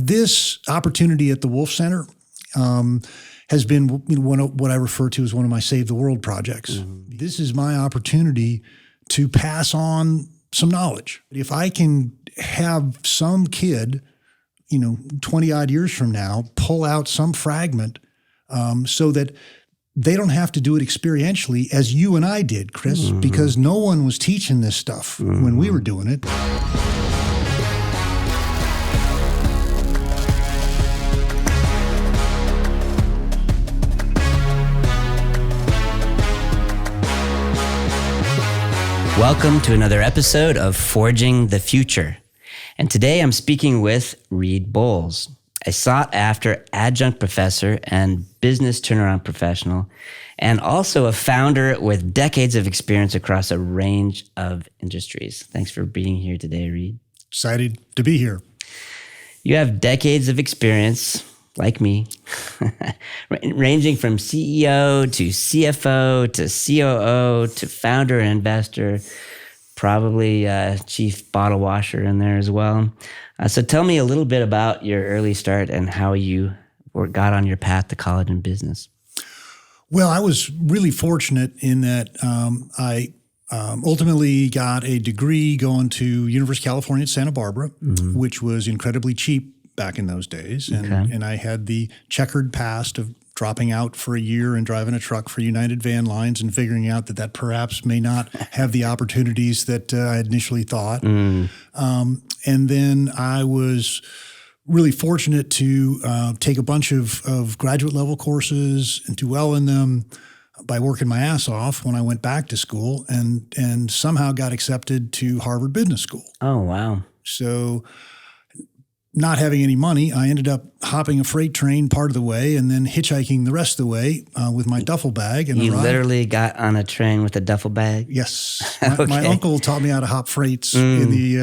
this opportunity at the Wolff Center has been one of what I refer to as one of my Save the World projects. Mm-hmm. This is my opportunity to pass on some knowledge. If I can have some kid, 20 odd years from now, pull out some fragment so that they don't have to do it experientially as you and I did, Chris, mm-hmm. because no one was teaching this stuff mm-hmm. when we were doing it. Welcome to another episode of Forging the Future. And today I'm speaking with Reed Boles, a sought-after adjunct professor and business turnaround professional, and also a founder with decades of experience across a range of industries. Thanks for being here today, Reed. Excited to be here. You have decades of experience, like me, ranging from CEO to CFO to COO to founder and investor, probably chief bottle washer in there as well. So tell me a little bit about your early start and how you got on your path to college and business. Well, I was really fortunate in that I ultimately got a degree going to University of California at Santa Barbara, mm-hmm. which was incredibly cheap back in those days. And I had the checkered past of dropping out for a year and driving a truck for United Van Lines and figuring out that perhaps may not have the opportunities that I initially thought. Mm. And then I was really fortunate to take a bunch of graduate level courses and do well in them by working my ass off when I went back to school and somehow got accepted to Harvard Business School. Oh, wow. So not having any money, I ended up hopping a freight train part of the way and then hitchhiking the rest of the way with my duffel bag. And you literally got on a train with a duffel bag? Yes. Okay. My uncle taught me how to hop freights in the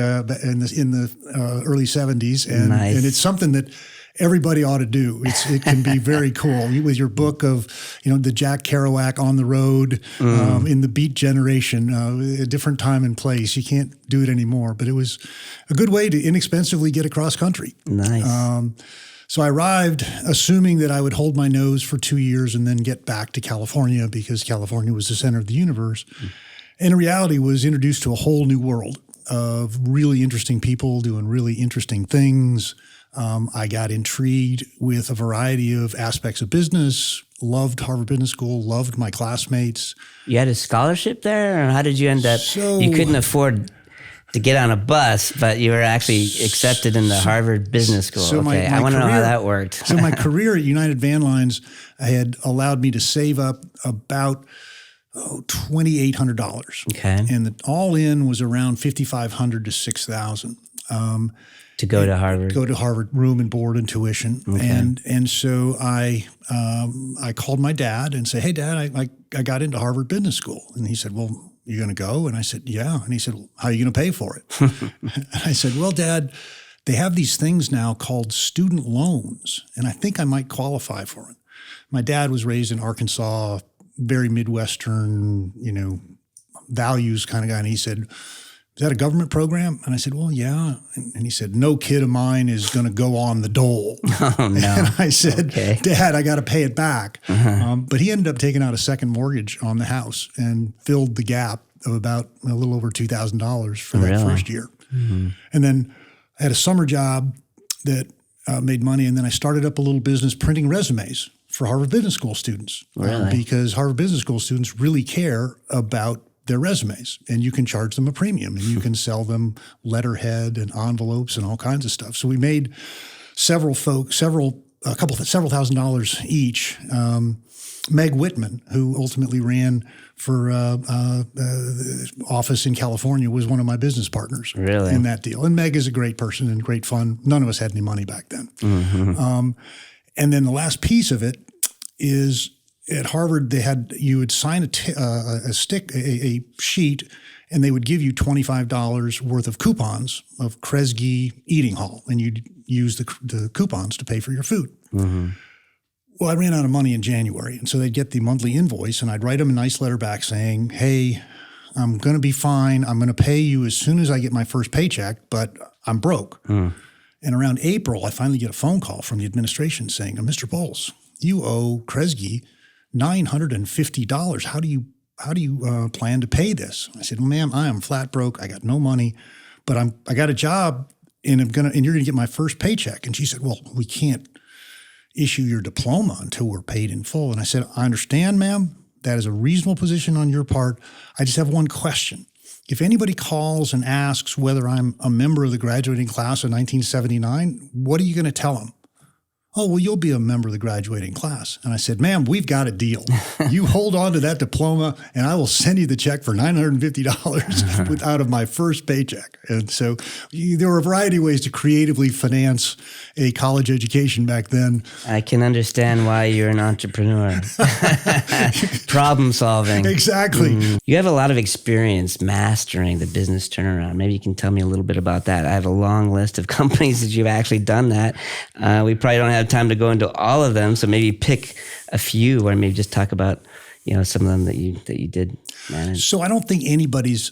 early 70s, Nice. And it's something that everybody ought to do. It can be very cool. With your book of, the Jack Kerouac On the Road, in the Beat Generation, a different time and place. You can't do it anymore, but it was a good way to inexpensively get across country. Nice. So I arrived assuming that I would hold my nose for 2 years and then get back to California because California was the center of the universe. And in reality was introduced to a whole new world of really interesting people doing really interesting things. I got intrigued with a variety of aspects of business, loved Harvard Business School, loved my classmates. You had a scholarship there, or how did you end up? You couldn't afford to get on a bus, but you were actually accepted in the Harvard Business School. So okay, I want to know how that worked. So my career at United Van Lines had allowed me to save up about $2,800. Okay, and the all-in was around $5,500 to $6,000. To go to Harvard. Go to Harvard, room and board and tuition. Okay. And so I called my dad and said, hey, Dad, I got into Harvard Business School. And he said, well, you're going to go? And I said, yeah. And he said, well, how are you going to pay for it? And I said, well, Dad, they have these things now called student loans, and I think I might qualify for it. My dad was raised in Arkansas, very Midwestern, values kind of guy. And he said, is that a government program? And I said, well, yeah. And he said, no kid of mine is going to go on the dole. Oh, no. And I said, okay. Dad, I got to pay it back. Uh-huh. But he ended up taking out a second mortgage on the house and filled the gap of about a little over $2,000 for that first year. Mm-hmm. And then I had a summer job that made money. And then I started up a little business printing resumes for Harvard Business School students. Really? Because Harvard Business School students really care about their resumes, and you can charge them a premium, and you can sell them letterhead and envelopes and all kinds of stuff. So we made several $1,000 each. Meg Whitman, who ultimately ran for office in California, was one of my business partners in that deal. And Meg is a great person and great fun. None of us had any money back then. Mm-hmm. And then the last piece of it is, at Harvard, you would sign a sheet, and they would give you $25 worth of coupons of Kresge Eating Hall, and you'd use the coupons to pay for your food. Mm-hmm. Well, I ran out of money in January, and so they'd get the monthly invoice, and I'd write them a nice letter back saying, hey, I'm going to be fine. I'm going to pay you as soon as I get my first paycheck, but I'm broke. Mm. And around April, I finally get a phone call from the administration saying, Mr. Boles, you owe Kresge $950. How do you plan to pay this? I said, well, ma'am, I am flat broke. I got no money, but I got a job and you're going to get my first paycheck. And she said, well, we can't issue your diploma until we're paid in full. And I said, I understand, ma'am. That is a reasonable position on your part. I just have one question. If anybody calls and asks whether I'm a member of the graduating class of 1979, what are you going to tell them? Oh, well, you'll be a member of the graduating class. And I said, ma'am, we've got a deal. You hold on to that diploma and I will send you the check for $950 out of my first paycheck. And so there were a variety of ways to creatively finance a college education back then. I can understand why you're an entrepreneur. Problem solving. Exactly. You have a lot of experience mastering the business turnaround. Maybe you can tell me a little bit about that. I have a long list of companies that you've actually done that. We probably don't have time to go into all of them, so maybe pick a few, or maybe just talk about some of them that you did manage. So I don't think anybody's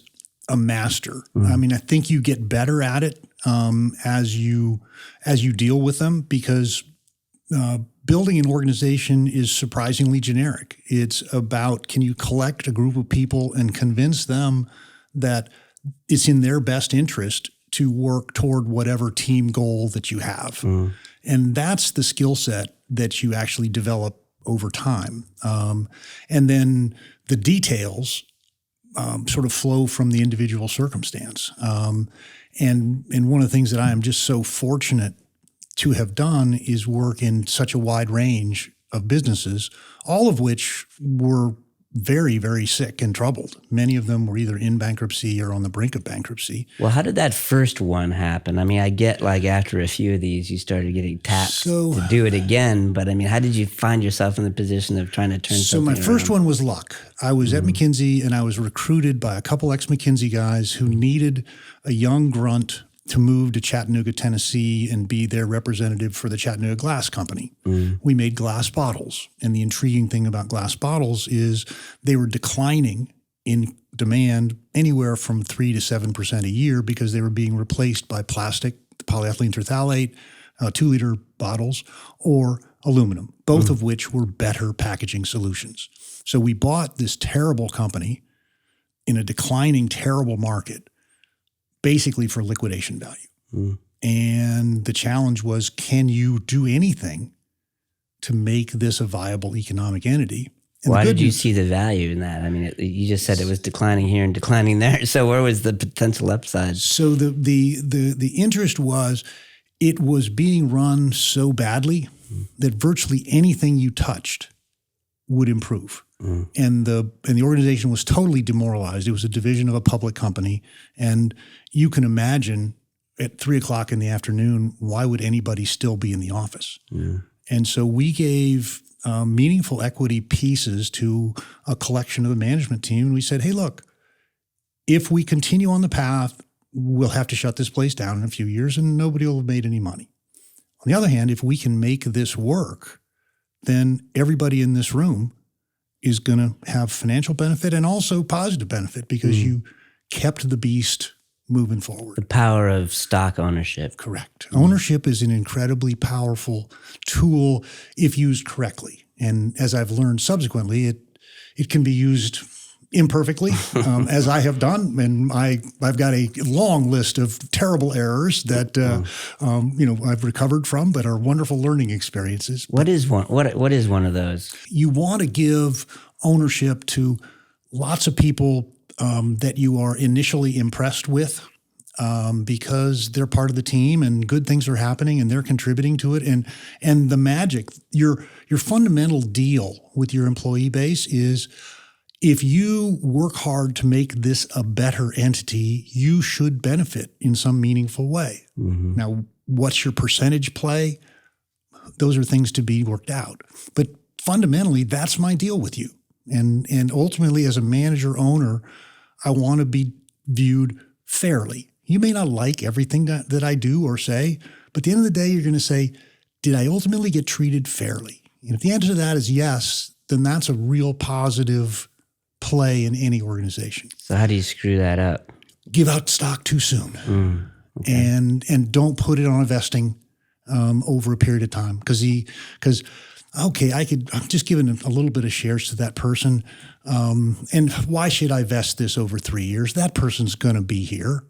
a master. I mean, I think you get better at it as you deal with them, because building an organization is surprisingly generic. It's about, can you collect a group of people and convince them that it's in their best interest to work toward whatever team goal that you have. And that's the skill set that you actually develop over time. And then the details sort of flow from the individual circumstance. And one of the things that I am just so fortunate to have done is work in such a wide range of businesses, all of which were very, very sick and troubled. Many of them were either in bankruptcy or on the brink of bankruptcy. Well, how did that first one happen? I mean, I get like after a few of these, you started getting tapped to do it again. But I mean, how did you find yourself in the position of trying to turn something around? So my first one was luck. I was at McKinsey and I was recruited by a couple ex-McKinsey guys who needed a young grunt to move to Chattanooga, Tennessee, and be their representative for the Chattanooga Glass Company. We made glass bottles. And the intriguing thing about glass bottles is they were declining in demand anywhere from 3 to 7% a year because they were being replaced by plastic, polyethylene terephthalate, 2-liter bottles, or aluminum, both of which were better packaging solutions. So we bought this terrible company in a declining, terrible market, basically for liquidation value. And the challenge was, can you do anything to make this a viable economic entity? And why did you see the value in that? I mean, you just said it was declining here and declining there. So where was the potential upside? So the interest was, it was being run so badly that virtually anything you touched would improve. And the organization was totally demoralized. It was a division of a public company. And you can imagine at 3:00 in the afternoon, why would anybody still be in the office? And so we gave meaningful equity pieces to a collection of the management team. And we said, hey, look, if we continue on the path, we'll have to shut this place down in a few years and nobody will have made any money. On the other hand, if we can make this work, then everybody in this room is going to have financial benefit and also positive benefit because you kept the beast moving forward. The power of stock ownership. Correct. Ownership is an incredibly powerful tool if used correctly. And as I've learned subsequently, it can be used imperfectly, as I have done. And I've got a long list of terrible errors that I've recovered from, but are wonderful learning experiences. What is one of those? You want to give ownership to lots of people that you are initially impressed with because they're part of the team and good things are happening and they're contributing to it. And the magic, your fundamental deal with your employee base is, if you work hard to make this a better entity, you should benefit in some meaningful way. Now, what's your percentage play? Those are things to be worked out. But fundamentally, that's my deal with you. And ultimately, as a manager owner, I want to be viewed fairly. You may not like everything that I do or say, but at the end of the day, you're going to say, did I ultimately get treated fairly? And if the answer to that is yes, then that's a real positive play in any organization. So how do you screw that up? Give out stock too soon. and don't put it on a vesting over a period of time. Because I'm just giving a little bit of shares to that person. And why should I vest this over 3 years? That person's going to be here.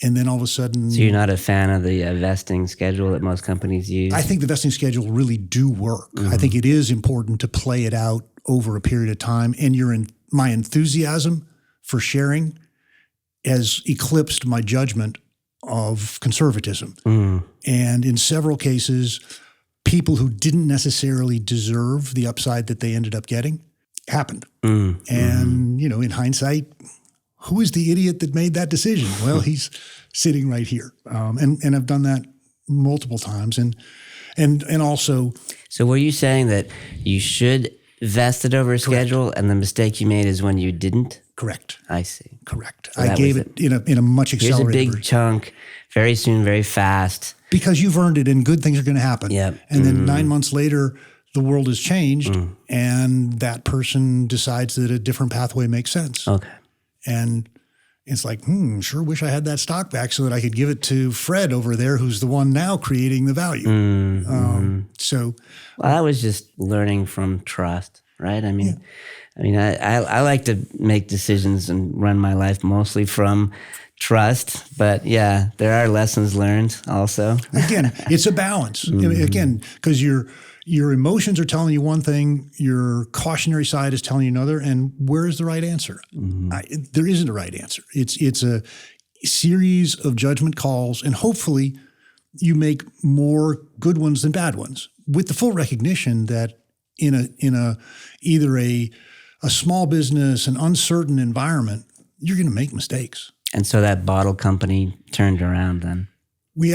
And then all of a sudden... So you're not a fan of the vesting schedule that most companies use? I think the vesting schedule really do work. I think it is important to play it out over a period of time. And my enthusiasm for sharing has eclipsed my judgment of conservatism. And in several cases, people who didn't necessarily deserve the upside that they ended up getting happened. And, in hindsight, who is the idiot that made that decision? Well, he's sitting right here. And I've done that multiple times. And also... So were you saying that you should vest it over a schedule and the mistake you made is when you didn't? Correct. I see. Correct. So I gave it in a much accelerated Here's a big chunk, very soon, very fast. Because you've earned it and good things are going to happen. Yep. And then 9 months later, the world has changed and that person decides that a different pathway makes sense. Okay. And it's like, sure wish I had that stock back so that I could give it to Fred over there, who's the one now creating the value. Well, I was just learning from trust, right? I like to make decisions and run my life mostly from trust, but yeah, there are lessons learned also. Again, it's a balance. Again, because your emotions are telling you one thing, your cautionary side is telling you another, and where is the right answer? There isn't a right answer. It's a series of judgment calls, and hopefully you make more good ones than bad ones, with the full recognition that in either a small business, an uncertain environment, you're going to make mistakes. And so that bottle company turned around then. We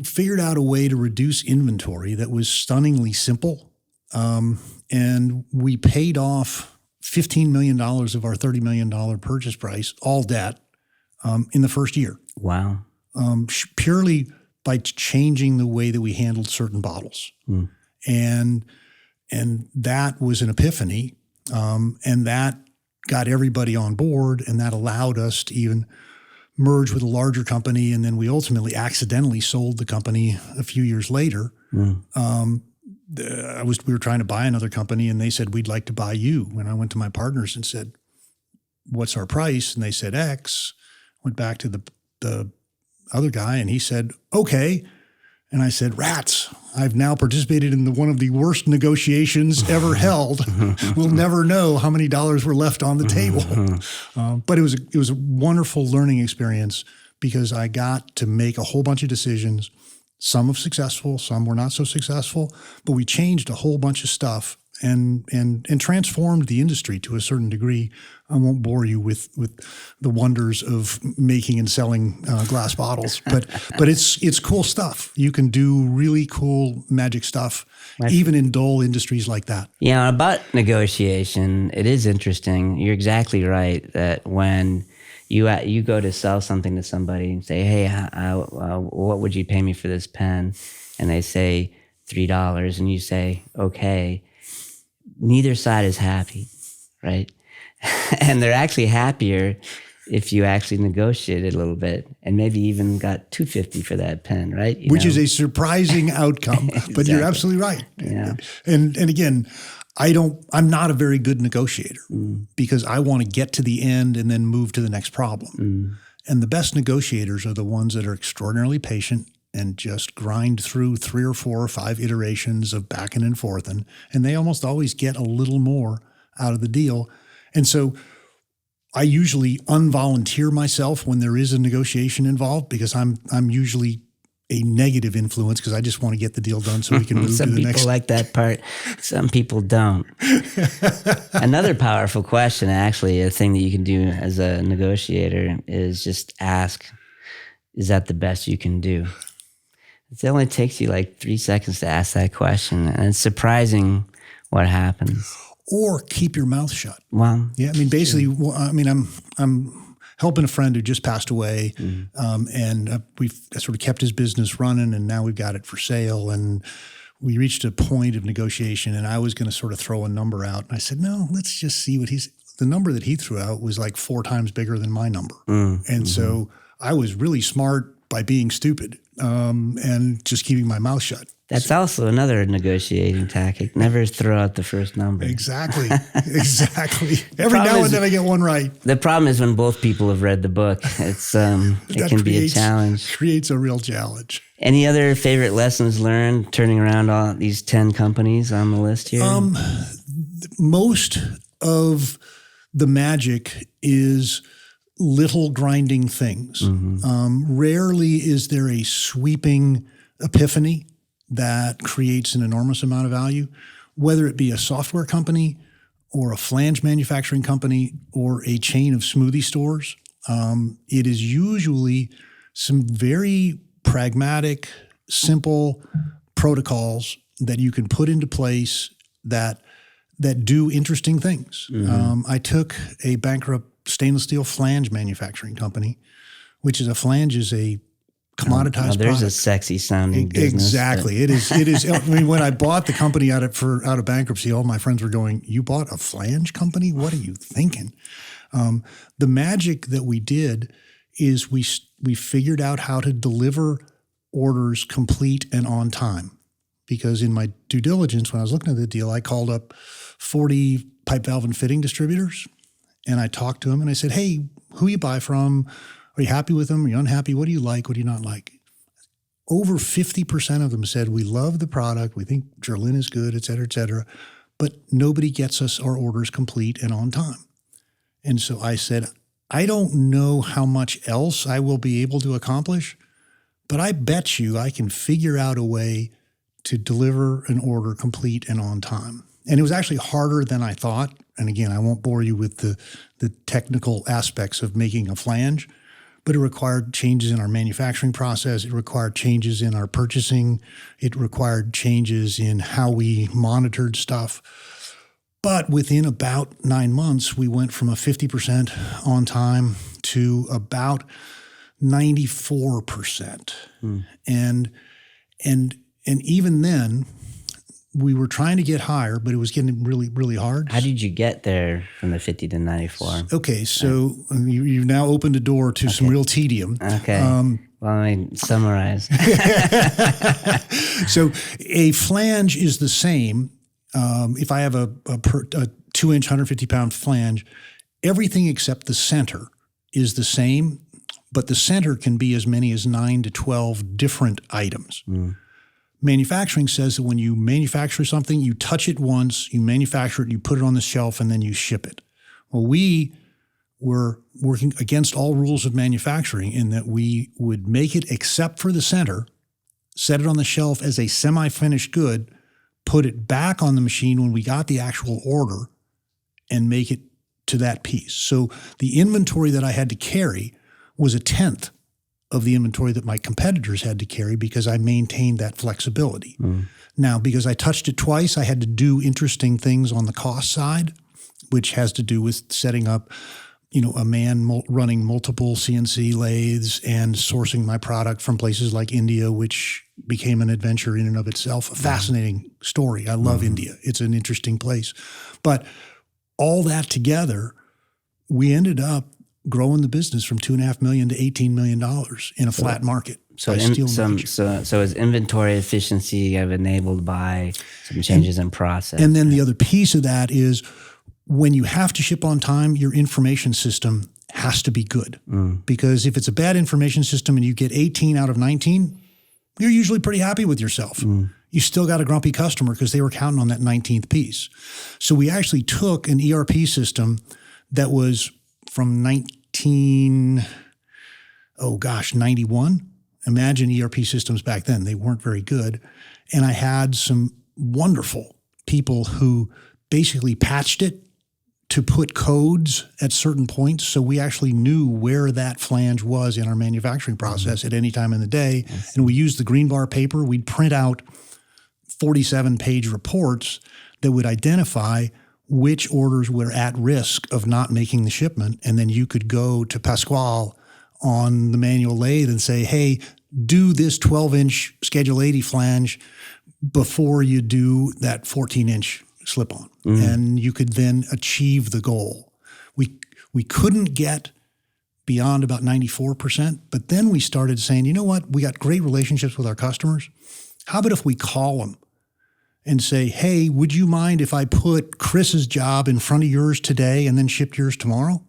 figured out a way to reduce inventory that was stunningly simple. And we paid off $15 million of our $30 million purchase price, all debt, in the first year. Wow. Purely by changing the way that we handled certain bottles. And that was an epiphany. And that got everybody on board, and that allowed us to even merge with a larger company. And then we ultimately accidentally sold the company a few years later. We were trying to buy another company, and they said, we'd like to buy you. And I went to my partners and said, what's our price? And they said X. Went back to the other guy, and he said, okay. And I said, rats, I've now participated in one of the worst negotiations ever held. We'll never know how many dollars were left on the table. But it was a wonderful learning experience because I got to make a whole bunch of decisions. Some were successful, some were not so successful, but we changed a whole bunch of stuff and transformed the industry to a certain degree. I won't bore you with the wonders of making and selling glass bottles, but it's cool stuff. You can do really cool magic stuff, even in dull industries like that. Yeah, about negotiation, it is interesting. You're exactly right that when you go to sell something to somebody and say, hey, what would you pay me for this pen? And they say $3, and you say, okay. Neither side is happy, right? And they're actually happier if you actually negotiated a little bit and maybe even got $250 for that pen, right? Which is a surprising outcome, Exactly. But you're absolutely right. Yeah. And again, I'm not a very good negotiator because I want to get to the end and then move to the next problem. And the best negotiators are the ones that are extraordinarily patient and just grind through 3 or 4 or 5 iterations of back and forth. And they almost always get a little more out of the deal. And so I usually unvolunteer myself when there is a negotiation involved because I'm usually a negative influence because I just want to get the deal done so we can move to the next. Some people like that part. Some people don't. Another powerful question, actually, a thing that you can do as a negotiator is just ask, is that the best you can do? It only takes you like 3 seconds to ask that question, and it's surprising what happens. Or keep your mouth shut. Well, yeah, I mean, basically, I'm helping a friend who just passed away, and we've sort of kept his business running, and now we've got it for sale, and we reached a point of negotiation, and I was going to sort of throw a number out, and I said, no, let's just see what the number that he threw out was like 4 times bigger than my number, and so I was really smart. by being stupid and just keeping my mouth shut. That's also another negotiating tactic. Never throw out the first number. Exactly. Every now and then I get one right. The problem is when both people have read the book. It can be a challenge. Creates a real challenge. Any other favorite lessons learned turning around all these 10 companies on the list here? Most of the magic is little grinding things. Rarely is there a sweeping epiphany that creates an enormous amount of value, whether it be a software company or a flange manufacturing company or a chain of smoothie stores. It is usually some very pragmatic, simple protocols that you can put into place that do interesting things. I took a bankrupt stainless steel flange manufacturing company, which is a commoditized product. There's a sexy sounding business. Exactly. It is. I mean, when I bought the company out of bankruptcy, all my friends were going, "You bought a flange company? What are you thinking?" The magic that we did is we figured out how to deliver orders complete and on time. Because in my due diligence, when I was looking at the deal, I called up 40 pipe, valve, and fitting distributors, and I talked to them, and I said, "Hey, who you buy from? Are you happy with them? Are you unhappy? What do you like? What do you not like?" Over 50% of them said, "We love the product. We think Gerlin is good, et cetera, but nobody gets us our orders complete and on time." And so I said, "I don't know how much else I will be able to accomplish, but I bet you I can figure out a way to deliver an order complete and on time." And it was actually harder than I thought. And again, I won't bore you with the technical aspects of making a flange, but it required changes in our manufacturing process. It required changes in our purchasing. It required changes in how we monitored stuff. But within about 9 months, we went from a 50% on time to about 94%. And even then, we were trying to get higher, but it was getting really, really hard. How did you get there from the 50 to 94? Okay, so you've now opened a door to some real tedium. Okay. Well, I mean, summarize. So a flange is the same. If I have a 2-inch, 150-pound flange, everything except the center is the same, but the center can be as many as 9 to 12 different items. Manufacturing says that when you manufacture something, you touch it once, you manufacture it, you put it on the shelf, and then you ship it. Well, we were working against all rules of manufacturing in that we would make it except for the center, set it on the shelf as a semi-finished good, put it back on the machine when we got the actual order, and make it to that piece. So the inventory that I had to carry was a tenth of the inventory that my competitors had to carry because I maintained that flexibility. Now, because I touched it twice, I had to do interesting things on the cost side, which has to do with setting up, a man running multiple CNC lathes and sourcing my product from places like India, which became an adventure in and of itself. A fascinating story. I love India. It's an interesting place. But all that together, we ended up growing the business from $2.5 million to $18 million in a flat market. So is inventory efficiency enabled by some changes in process? And then the other piece of that is when you have to ship on time, your information system has to be good. Because if it's a bad information system and you get 18 out of 19, you're usually pretty happy with yourself. You still got a grumpy customer because they were counting on that 19th piece. So we actually took an ERP system that was from 91. Imagine ERP systems back then. They weren't very good. And I had some wonderful people who basically patched it to put codes at certain points. So we actually knew where that flange was in our manufacturing process at any time in the day. And we used the green bar paper. We'd print out 47-page reports that would identify which orders were at risk of not making the shipment. And then you could go to Pasquale on the manual lathe and say, hey, do this 12-inch Schedule 80 flange before you do that 14-inch slip-on. And you could then achieve the goal. We couldn't get beyond about 94%. But then we started saying, you know what? We got great relationships with our customers. How about if we call them and say, hey, would you mind if I put Chris's job in front of yours today and then shipped yours tomorrow?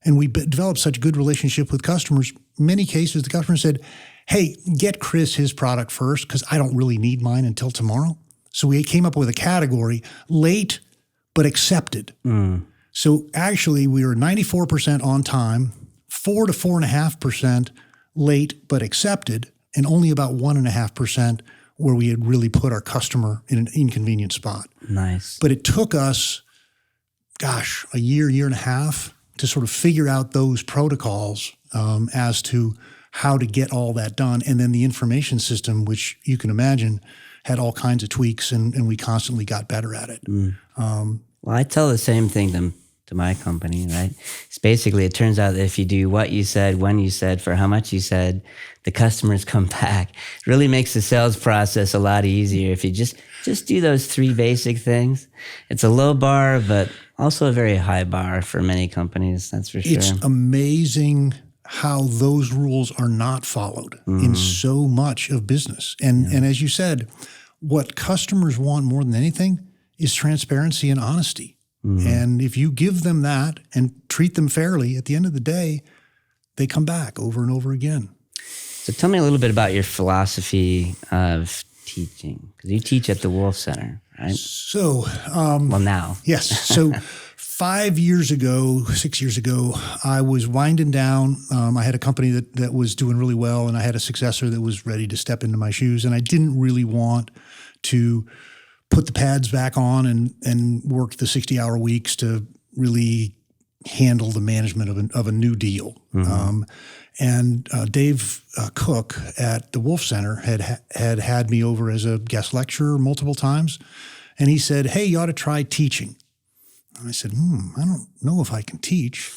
And we developed such a good relationship with customers. In many cases, the customer said, hey, get Chris his product first because I don't really need mine until tomorrow. So we came up with a category, late but accepted. So actually, we were 94% on time, 4 to 4.5% late but accepted, and only about 1.5% where we had really put our customer in an inconvenient spot. Nice. But it took us, a year and a half to sort of figure out those protocols as to how to get all that done. And then the information system, which you can imagine, had all kinds of tweaks, and we constantly got better at it. Well, I tell the same thing to my company, right? It's basically, it turns out that if you do what you said, when you said, for how much you said, the customers come back. It really makes the sales process a lot easier if you just do those 3 basic things. It's a low bar, but also a very high bar for many companies, that's for sure. It's amazing how those rules are not followed in so much of business. And as you said, what customers want more than anything is transparency and honesty. And if you give them that and treat them fairly, at the end of the day, they come back over and over again. So tell me a little bit about your philosophy of teaching, because you teach at the Wolff Center, right? So, well, now. Yes. So 6 years ago, I was winding down. I had a company that was doing really well, and I had a successor that was ready to step into my shoes, and I didn't really want to put the pads back on and work the 60-hour weeks to really handle the management of a new deal. And Dave Cook at the Wolff Center had me over as a guest lecturer multiple times, and he said, hey, you ought to try teaching. And I said, I don't know if I can teach.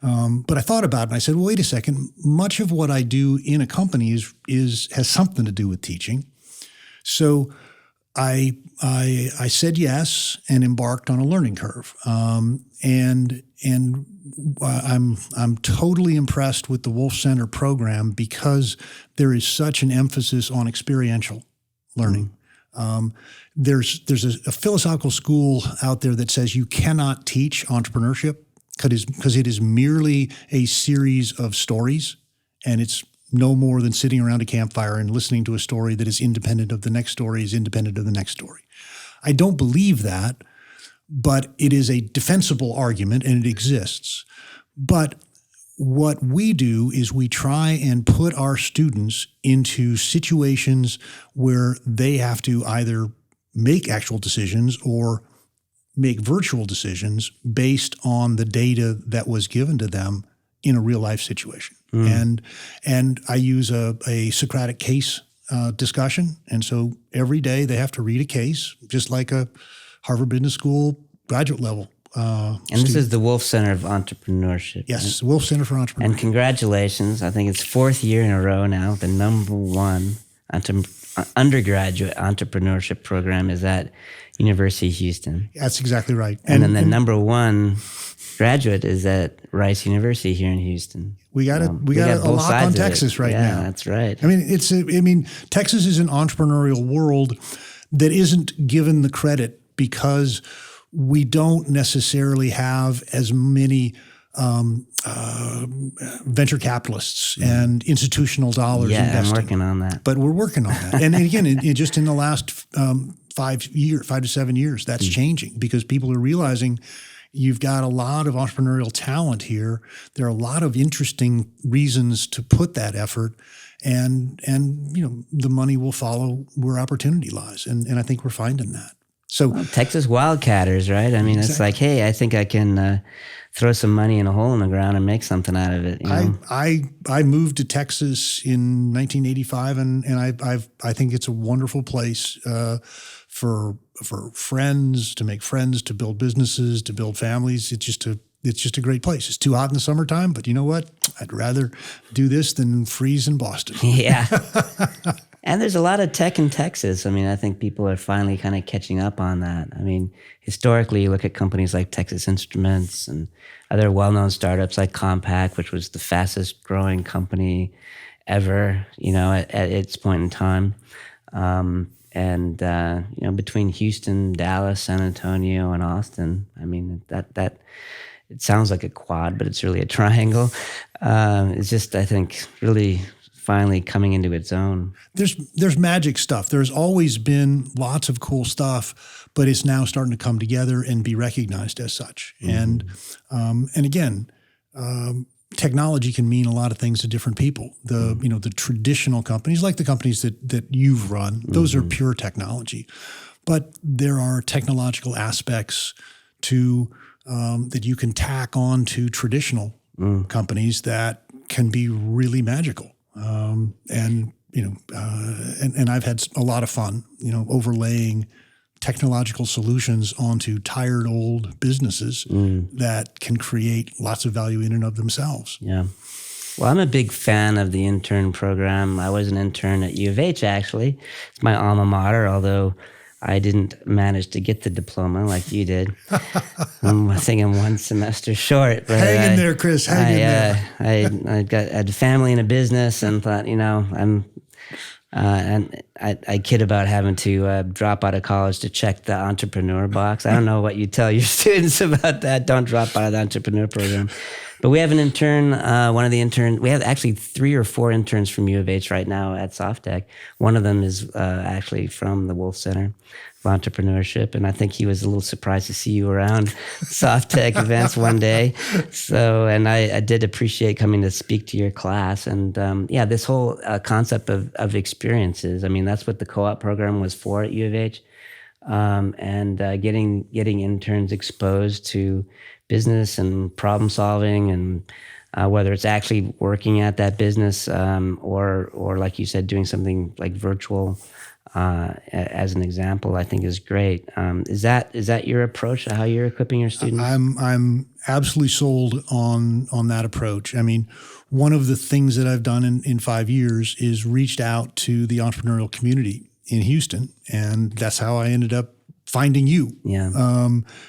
But I thought about it, and I said, well, wait a second. Much of what I do in a company has something to do with teaching. So I said yes and embarked on a learning curve. And I'm totally impressed with the Wolff Center program because there is such an emphasis on experiential learning. There's a philosophical school out there that says you cannot teach entrepreneurship because it is merely a series of stories, and it's no more than sitting around a campfire and listening to a story that is independent of the next story is independent of the next story. I don't believe that, but it is a defensible argument and it exists. But what we do is we try and put our students into situations where they have to either make actual decisions or make virtual decisions based on the data that was given to them in a real life situation. And I use a Socratic case discussion. And so every day they have to read a case, just like a Harvard Business School graduate level. And this is the Wolff Center of Entrepreneurship. Yes, right? Wolff Center for Entrepreneurship. And congratulations. I think it's 4th year in a row now. The #1 undergraduate entrepreneurship program is at University of Houston. That's exactly right. And then the #1 graduate is at Rice University here in Houston. We got a lock on Texas right now. Yeah, that's right. I mean, Texas is an entrepreneurial world that isn't given the credit because we don't necessarily have as many venture capitalists and institutional dollars investing. I'm working on that. But we're working on that. And again, just in the last 5 to 7 years, that's changing because people are realizing you've got a lot of entrepreneurial talent here. There are a lot of interesting reasons to put that effort, and the money will follow where opportunity lies. And I think we're finding that. So Texas Wildcatters, right? I mean, It's like, hey, I think I can throw some money in a hole in the ground and make something out of it. You know? I moved to Texas in 1985, and I think it's a wonderful place for friends, to make friends, to build businesses, to build families. It's just a great place. It's too hot in the summertime, but you know what? I'd rather do this than freeze in Boston. Yeah. And there's a lot of tech in Texas. I mean, I think people are finally kind of catching up on that. I mean, historically, you look at companies like Texas Instruments and other well-known startups like Compaq, which was the fastest growing company ever, at its point in time. Between Houston, Dallas, San Antonio, and Austin, I mean, that it sounds like a quad, but it's really a triangle. It's just, I think, really finally coming into its own. There's magic stuff. There's always been lots of cool stuff, but it's now starting to come together and be recognized as such. Mm-hmm. And again, technology can mean a lot of things to different people. The traditional companies, like the companies that you've run, those are pure technology. But there are technological aspects to that you can tack on to traditional companies that can be really magical. And I've had a lot of fun, overlaying technological solutions onto tired old businesses that can create lots of value in and of themselves. Yeah. Well, I'm a big fan of the intern program. I was an intern at U of H, actually. It's my alma mater, although I didn't manage to get the diploma like you did. I think I'm one semester short. But hang in there, Chris. Hang in there. I had a family and a business, and thought, I kid about having to drop out of college to check the entrepreneur box. I don't know what you tell your students about that. Don't drop out of the entrepreneur program. But we have an intern, we have actually 3 or 4 interns from U of H right now at SoftTech. One of them is actually from the Wolff Center for Entrepreneurship. And I think he was a little surprised to see you around SoftTech events one day. So, and I did appreciate coming to speak to your class. And this whole concept of experiences. I mean, that's what the co-op program was for at U of H. Getting interns exposed to business and problem solving, and whether it's actually working at that business or like you said, doing something like virtual as an example, I think is great. Is that your approach to how you're equipping your students? I'm absolutely sold on that approach. I mean, one of the things that I've done in 5 years is reached out to the entrepreneurial community in Houston, and that's how I ended up finding you. Yeah.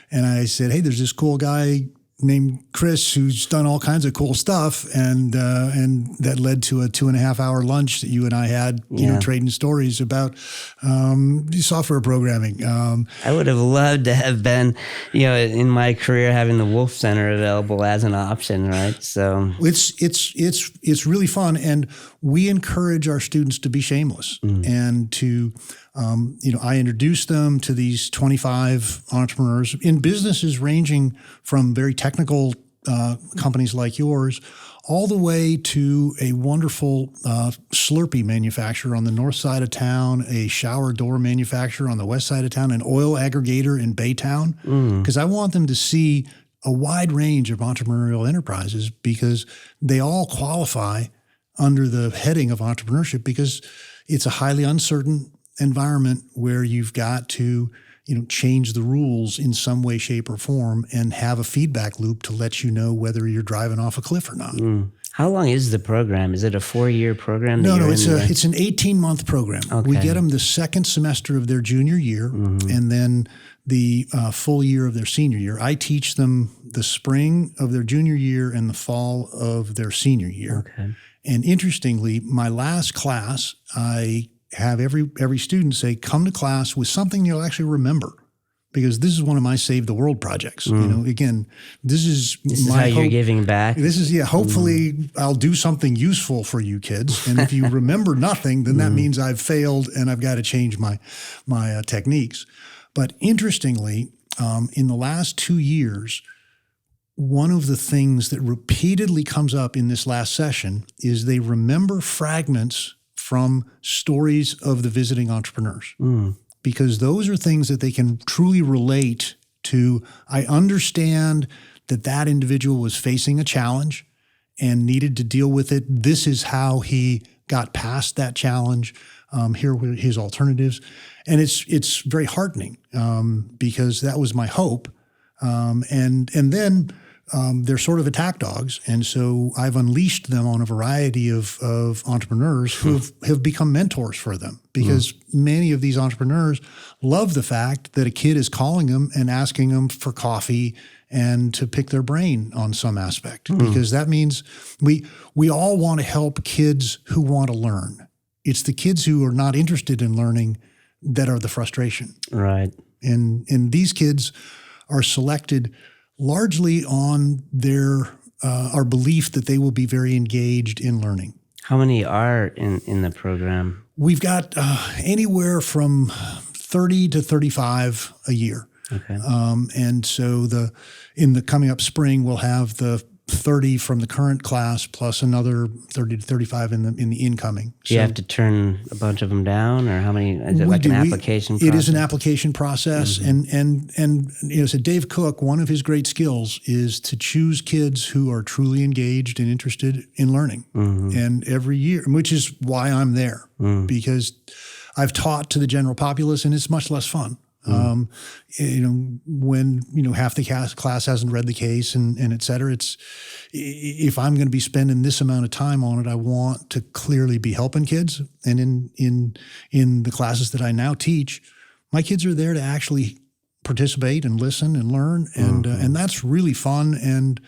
And I said, hey, there's this cool guy named Chris who's done all kinds of cool stuff, and that led to a 2.5-hour lunch that you and I had, trading stories about software programming. I would have loved to have been, in my career, having the Wolff Center available as an option, right? So it's really fun, and we encourage our students to be shameless and to. I introduced them to these 25 entrepreneurs in businesses ranging from very technical companies like yours all the way to a wonderful Slurpee manufacturer on the north side of town, a shower door manufacturer on the west side of town, an oil aggregator in Baytown, because I want them to see a wide range of entrepreneurial enterprises, because they all qualify under the heading of entrepreneurship, because it's a highly uncertain environment where you've got to, change the rules in some way, shape, or form, and have a feedback loop to let you know whether you're driving off a cliff or not. How long is the program? Is it a 4-year program? No, it's an 18-month program. Okay. We get them the second semester of their junior year, and then the full year of their senior year. I teach them the spring of their junior year and the fall of their senior year. Okay. And interestingly, my last class, I have every student say, come to class with something you'll actually remember, because this is one of my Save the World projects. Again, this is how you're giving back. This is, hopefully I'll do something useful for you kids. And if you remember nothing, then that means I've failed and I've got to change my techniques. But interestingly, in the last 2 years, one of the things that repeatedly comes up in this last session is they remember fragments from stories of the visiting entrepreneurs, because those are things that they can truly relate to. I understand that individual was facing a challenge and needed to deal with it. This is how he got past that challenge. Here were his alternatives. And it's very heartening, because that was my hope. And then they're sort of attack dogs. And so I've unleashed them on a variety of entrepreneurs who have become mentors for them, because many of these entrepreneurs love the fact that a kid is calling them and asking them for coffee and to pick their brain on some aspect, because that means we all want to help kids who want to learn. It's the kids who are not interested in learning that are the frustration. Right. And these kids are selected largely on our belief that they will be very engaged in learning. How many are in the program? We've got anywhere from 30 to 35 a year. Okay. And so in the coming up spring, we'll have the 30 from the current class plus another 30 to 35 in the incoming. Do you have to turn a bunch of them down, or how many? Is it like an application process? It is an application process. And so Dave Cook, one of his great skills is to choose kids who are truly engaged and interested in learning. And every year, which is why I'm there, because I've taught to the general populace and it's much less fun. When half the class hasn't read the case and et cetera, if I'm going to be spending this amount of time on it, I want to clearly be helping kids. And in the classes that I now teach, my kids are there to actually participate and listen and learn, and that's really fun and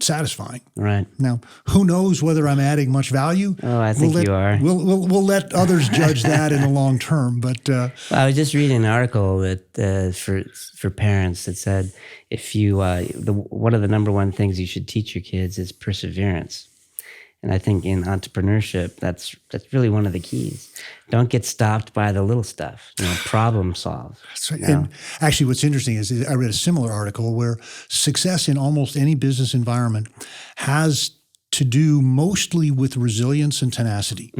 satisfying. Right. Now, who knows whether I'm adding much value? Oh, I think you are. We'll let others judge that in the long term. But I was just reading an article that for parents that said if you one of the number one things you should teach your kids is perseverance. And I think in entrepreneurship, that's really one of the keys. Don't get stopped by the little stuff. Problem solve. That's right. And actually, what's interesting is I read a similar article where success in almost any business environment has to do mostly with resilience and tenacity.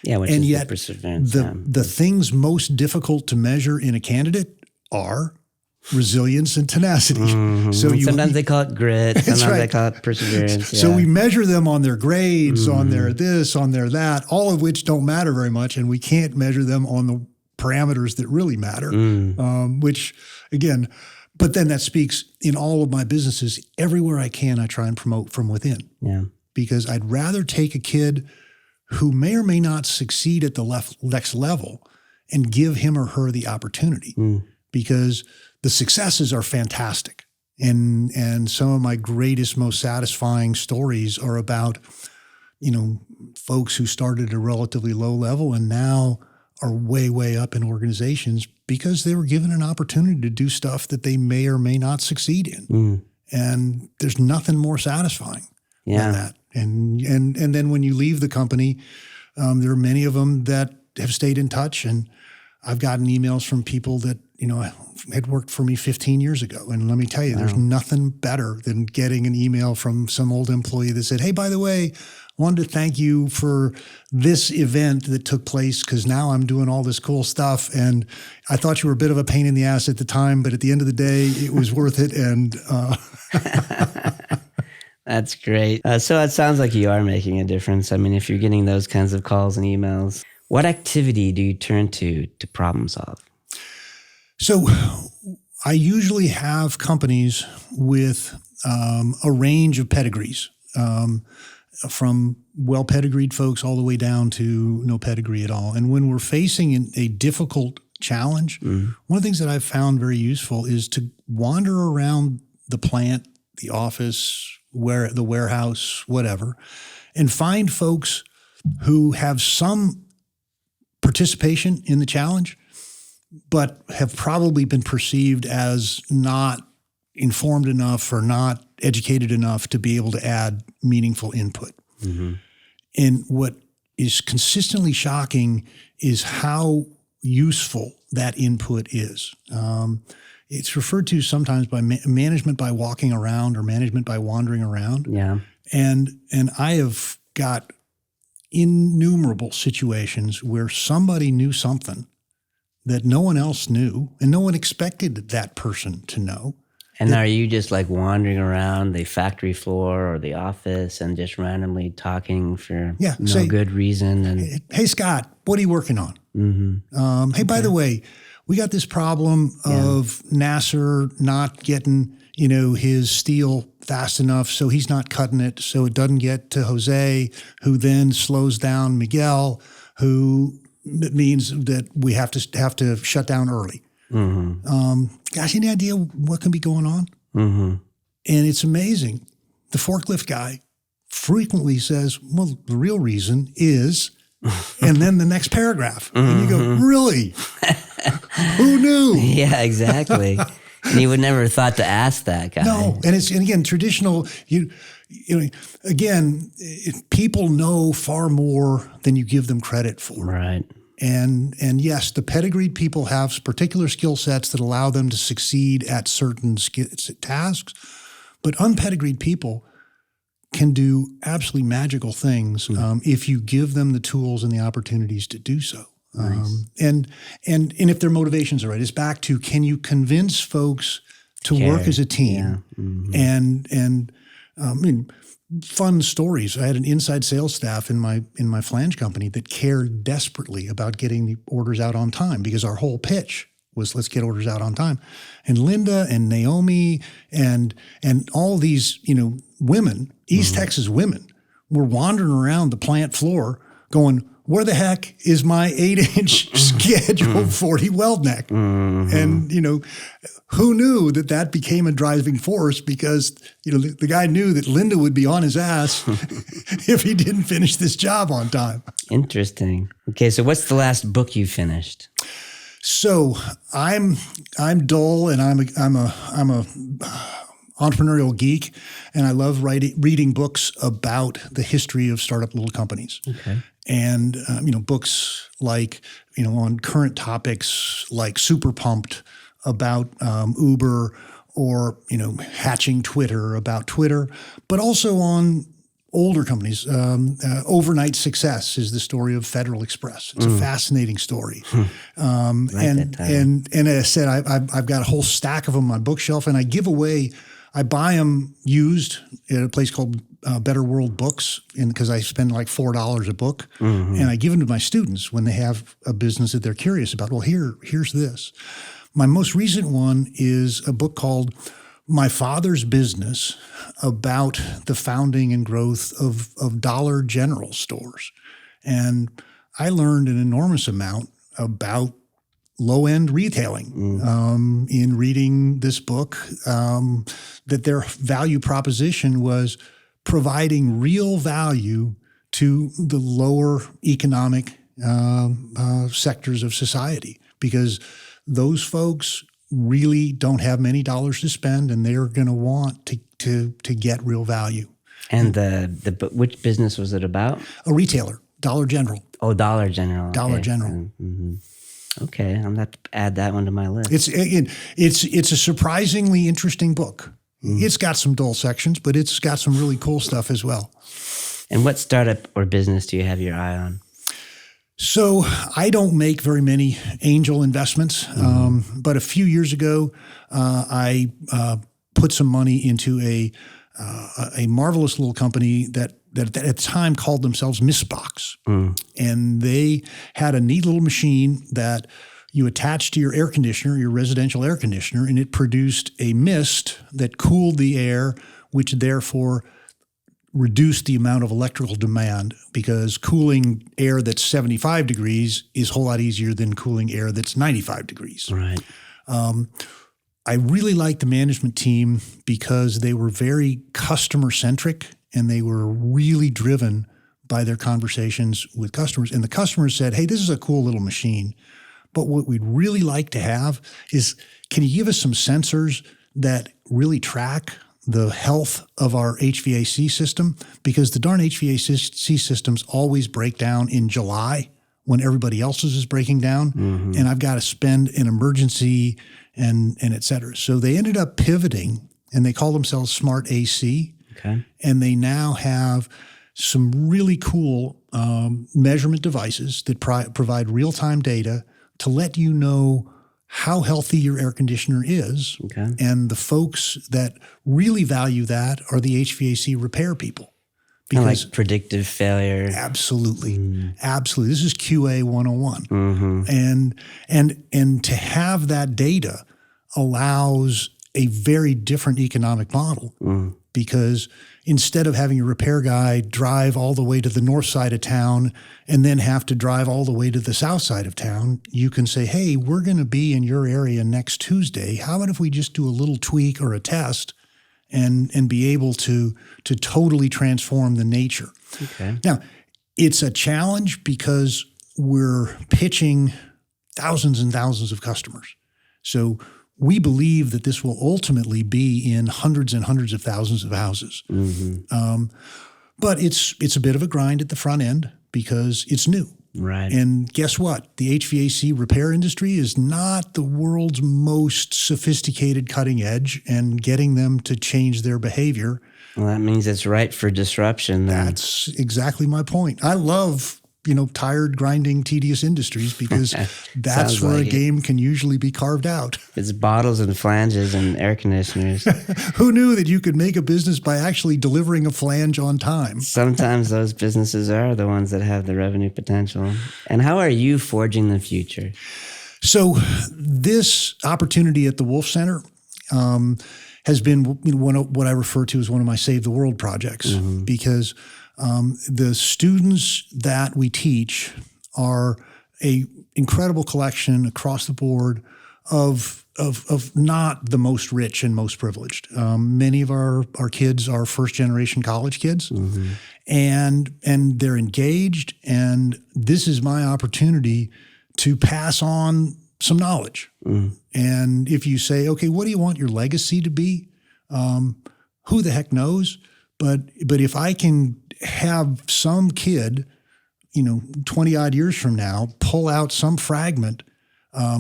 Yeah, which and is yet the perseverance. The things most difficult to measure in a candidate are resilience and tenacity. So sometimes they call it grit. Sometimes they call it perseverance. So we measure them on their grades, on their this, on their that, all of which don't matter very much. And we can't measure them on the parameters that really matter, which again, but then that speaks in all of my businesses, everywhere I can, I try and promote from within. Yeah. Because I'd rather take a kid who may or may not succeed at the next level and give him or her the opportunity, because the successes are fantastic. And some of my greatest, most satisfying stories are about, folks who started at a relatively low level and now are way, way up in organizations because they were given an opportunity to do stuff that they may or may not succeed in. And there's nothing more satisfying than that. And then when you leave the company, there are many of them that have stayed in touch. And I've gotten emails from people that, had worked for me 15 years ago. And let me tell you, there's nothing better than getting an email from some old employee that said, hey, by the way, I wanted to thank you for this event that took place because now I'm doing all this cool stuff. And I thought you were a bit of a pain in the ass at the time, but at the end of the day, it was worth it. And that's great. So it sounds like you are making a difference. I mean, if you're getting those kinds of calls and emails, what activity do you turn to problem solve? So I usually have companies with a range of pedigrees, from well-pedigreed folks all the way down to no pedigree at all. And when we're facing a difficult challenge, one of the things that I've found very useful is to wander around the plant, the office, the warehouse, whatever, and find folks who have some participation in the challenge, but have probably been perceived as not informed enough or not educated enough to be able to add meaningful input. And what is consistently shocking is how useful that input is. It's referred to sometimes by management by walking around or management by wandering around. Yeah. And I have got innumerable situations where somebody knew something that no one else knew and no one expected that person to know. And are you just like wandering around the factory floor or the office and just randomly talking for no good reason? And hey, Scott, what are you working on? Hey, by the way, we got this problem of Nasser not getting his steel fast enough so he's not cutting it so it doesn't get to Jose, who then slows down Miguel, who means that we have to shut down early. Gosh, any idea what can be going on? And it's amazing. The forklift guy frequently says, well, the real reason is, and then the next paragraph. And you go, really? Who knew? Yeah, exactly. And you would never have thought to ask that guy. No, and again, traditional, people know far more than you give them credit for. Right. And yes, the pedigreed people have particular skill sets that allow them to succeed at certain tasks, but unpedigreed people can do absolutely magical things if you give them the tools and the opportunities to do so. Nice. And if their motivations are right, it's back to, can you convince folks to work as a team? Yeah. Fun stories. I had an inside sales staff in my flange company that cared desperately about getting the orders out on time, because our whole pitch was, let's get orders out on time. And Linda and Naomi and all these women, East Texas women, were wandering around the plant floor going, where the heck is my 8-inch scheduled 40 weld neck? And, who knew that became a driving force, because, the guy knew that Linda would be on his ass if he didn't finish this job on time. Interesting. Okay. So what's the last book you finished? So I'm dull, and I'm a entrepreneurial geek, and I love reading books about the history of startup little companies. Okay. And, books like, on current topics like Super Pumped about Uber, or, Hatching Twitter about Twitter, but also on older companies. Overnight Success is the story of Federal Express. It's a fascinating story. And as I said, I've got a whole stack of them on my bookshelf, and I buy them used at a place called Better World Books, because I spend like $4 a book, and I give them to my students when they have a business that they're curious about. Well, here's this. My most recent one is a book called My Father's Business, about the founding and growth of Dollar General stores. And I learned an enormous amount about low-end retailing in reading this book, that their value proposition was providing real value to the lower economic sectors of society, because those folks really don't have many dollars to spend, and they're going to want to get real value. And which business was it about? A retailer, Dollar General. Oh, Dollar General. Dollar Okay. General. Mm-hmm. Okay, I'm going to have to add that one to my list. It's a surprisingly interesting book. It's got some dull sections, but it's got some really cool stuff as well. And what startup or business do you have your eye on? So I don't make very many angel investments, but a few years ago, I put some money into a marvelous little company that at the time called themselves Mistbox. And they had a neat little machine that you attached to your air conditioner, your residential air conditioner, and it produced a mist that cooled the air, which therefore reduced the amount of electrical demand, because cooling air that's 75 degrees is a whole lot easier than cooling air that's 95 degrees. Right. I really liked the management team because they were very customer-centric, and they were really driven by their conversations with customers. And the customers said, hey, this is a cool little machine, but what we'd really like to have is, can you give us some sensors that really track the health of our HVAC system? Because the darn HVAC systems always break down in July when everybody else's is breaking down, and I've got to spend an emergency and et cetera. So they ended up pivoting, and they call themselves Smart AC. Okay. And they now have some really cool measurement devices that provide real-time data to let you know how healthy your air conditioner is. Okay. And the folks that really value that are the HVAC repair people. Because like predictive failure. Absolutely. Absolutely. This is QA 101. And to have that data allows a very different economic model because instead of having a repair guy drive all the way to the north side of town and then have to drive all the way to the south side of town, you can say, hey, we're going to be in your area next Tuesday. How about if we just do a little tweak or a test and be able to totally transform the nature? Okay. Now, it's a challenge because we're pitching thousands and thousands of customers. So we believe that this will ultimately be in hundreds and hundreds of thousands of houses. But it's a bit of a grind at the front end because it's new. Right. And guess what? The HVAC repair industry is not the world's most sophisticated cutting edge, and getting them to change their behavior. Well, that means it's ripe for disruption. Then. That's exactly my point. I love tired, grinding, tedious industries because that's where a game can usually be carved out. It's bottles and flanges and air conditioners. Who knew that you could make a business by actually delivering a flange on time? Sometimes those businesses are the ones that have the revenue potential. And how are you forging the future? So this opportunity at the Wolff Center has been what I refer to as one of my Save the World projects because the students that we teach are a incredible collection across the board of not the most rich and most privileged. Many of our kids are first generation college kids, and they're engaged. And this is my opportunity to pass on some knowledge. And if you say, okay, what do you want your legacy to be? Who the heck knows? But if I can have some kid, 20 odd years from now, pull out some fragment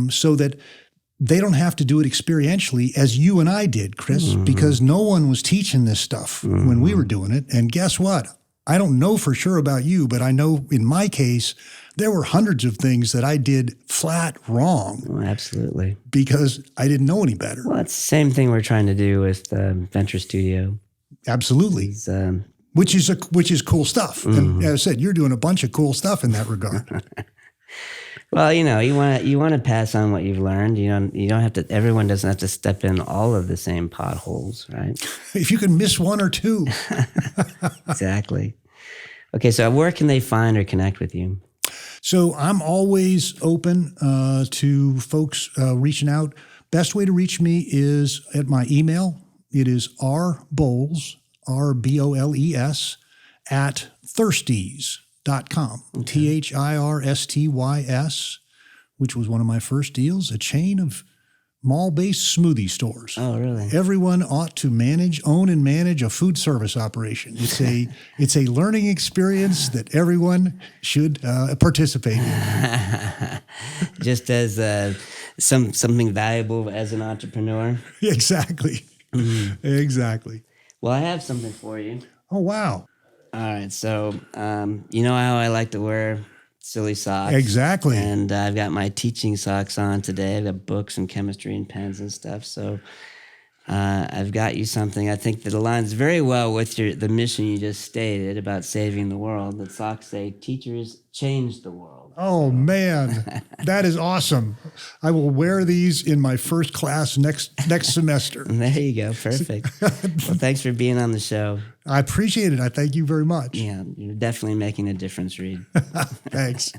so that they don't have to do it experientially as you and I did, Chris, because no one was teaching this stuff when we were doing it. And guess what? I don't know for sure about you, but I know in my case, there were hundreds of things that I did flat wrong. Oh, absolutely. Because I didn't know any better. Well, it's the same thing we're trying to do with Venture Studio. Absolutely. Which is cool stuff. And as I said, you're doing a bunch of cool stuff in that regard. Well, you want to pass on what you've learned. You don't have to. Everyone doesn't have to step in all of the same potholes, right? If you can miss one or two. Exactly. Okay, so where can they find or connect with you? So I'm always open to folks reaching out. Best way to reach me is at my email. It is rboles, RBOLES, at thirsties.com, THIRSTYS, which was one of my first deals, a chain of mall-based smoothie stores. Oh, really? Everyone ought to own and manage a food service operation. It's a learning experience that everyone should participate in. Just as something valuable as an entrepreneur. Exactly. Exactly. Well, I have something for you. Oh, wow. All right. So, you know how I like to wear silly socks? Exactly. And I've got my teaching socks on today. I've got books and chemistry and pens and stuff. So I've got you something I think that aligns very well with the mission you just stated about saving the world. The socks say, teachers change the world. Oh, man. That is awesome. I will wear these in my first class next semester. There you go. Perfect. Well, thanks for being on the show. I appreciate it. I thank you very much. Yeah, you're definitely making a difference, Reed. Thanks.